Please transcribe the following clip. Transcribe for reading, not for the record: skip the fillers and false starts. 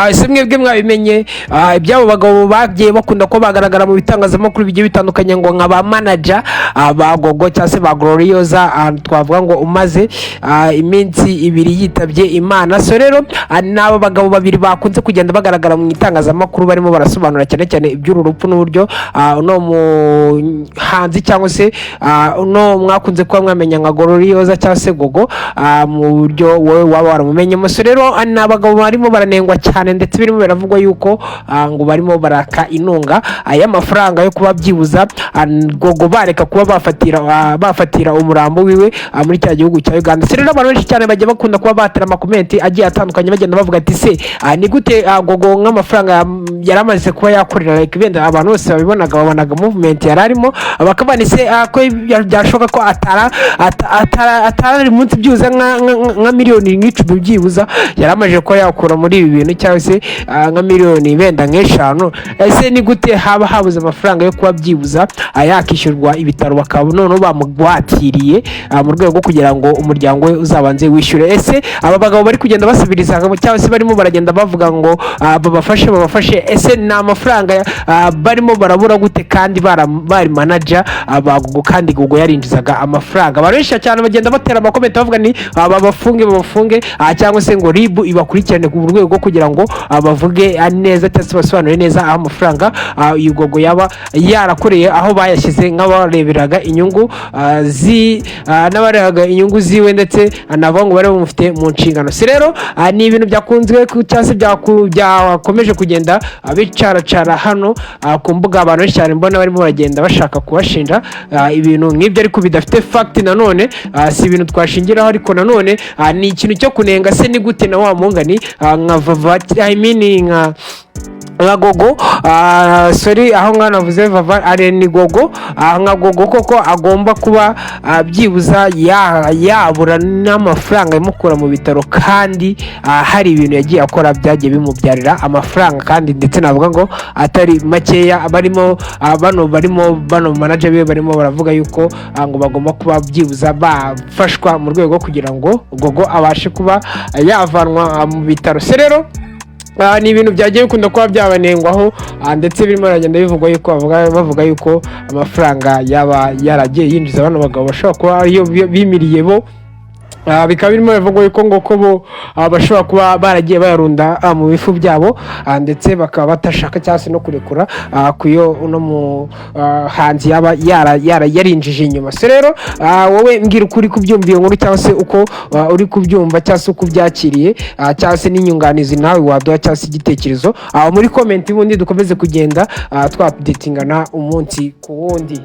ese mwebwe mwabimenye ibyabo bagabo bagiye bakunda ko bagaragara mu bitangazamakuru bigiye bitandukanye ngo nka ba manager ba Gogo cyangwa se ba Gloriosa, twavuga ngo umaze iminsi 2 yitabye Imana. So rero n'abo bagabo babiri bakunze kugenda bagaragara mu itangazamakuru barimo barasobanura cyane cyane iby'uru rupfu n'uburyo no mu hanzi cyangwa se no mwakunze kuba mwamenya nka Gloriosa cyangwa se Gogo mu buryo wowe waba waramumenyemo. So rero n'abagabo barimo baranengwa cyane ndetse birimo biravugwa yuko ngo barimo baraka inunga y'amafaranga yo kuba byibuza Gogo bareka kuba bafatira umurambo wiwe muri cya gihugu cya Uganda. So rero abantu benshi cyane bajya bakunda kuba batera amakomenti agiye atandukanye bagenda bavuga ati se ni gute Gogo nk'amafaranga yaramaze kuba yakorera benda abantu bose babonaga movement yararimo bakabana se ko byashoka ko atari munsi byuza nka miliyoni nk'icumi byibuza yaramaje ko yakura muri ibi bintu cyangwa se nka miliyoni benda nk'eshanu. Ese ni gute haba habuze amafaranga yo kuba byibuza yakishyurwa ibitaro bakaba none bamugwatiriye mu rwego rwo kugira ngo umuryango we uzabanze wishyure? Ese aba bagabo bari kugenda basubiriza cyangwa se barimo baragenda bavuga ngo babafashe ese ni amafaranga barimo barabura gute kandi bari manager ba Gogo kandi Gogo yarinjizaga amafaranga? Abantu benshi cyane bagenda batera amakomenti bavuga ni babafunge cyangwa se ngo RIB ibakurikirane ku rwego rwo kugira ngo bavuge neza cyangwa se basobanure neza aho amafaranga uyu Gogo yaba yarakoreye aho bayashyize nk'abareberaga inyungu n'abarebaga inyungu ziwe ndetse nabo ngo bari bamufite mu nshingano. Si rero ni ibintu byakunzwe cyangwa se byakomeje kugenda bicaracara hano ku mbuga. Abantu benshi cyane mbona barimo baragenda bashaka kubashinja ibintu nk'ibyo ariko bidafite fact. Nanone si ibintu twashingiraho ariko nanone ni ikintu cyo kunenga. Se ni gute na wa mungani nka Vava nka Gogo sorry aho ngana navuze Vava ari ni Gogo nka Gogo koko agomba kuba byibuza yabura n'amafaranga yamukura mu bitaro kandi hari ibintu yagiye akora byagiye bimubyarira amafaranga kandi ndetse navuga ngo atari makeya. Bano manager be barimo baravuga yuko ngo bagomba kuba byibuza bafashwa mu rwego kugira ngo Gogo abashe kuba yavanwa mu bitaro. Se rero ni ibintu byagiye bikunda kuba byabanengwaho ndetse birimo baragenda bivugwa yuko bavuga yuko amafaranga yaba yaragiye yinjiza bano bagabo bashobora kuba ariyo bimiriye bo bikaba birimo bivugwa yuko ngo ko bo bashobora kuba baragiye bayarunda mu bifu byabo ndetse bakaba batashaka cyangwa se no kurekura kuyo uno mu hanzi yaba yarinjije inyuma. So rero wowe mbwira ukuri kubyumva iyo nkuru cyangwa se uko uri kubyumva cyangwa se uko byakiriye cyangwa se n'inyunganizi nawe waduha cyangwa se igitekerezo muri comment ubundi dukomeze kugenda twapdatingana umunsi ku wundi.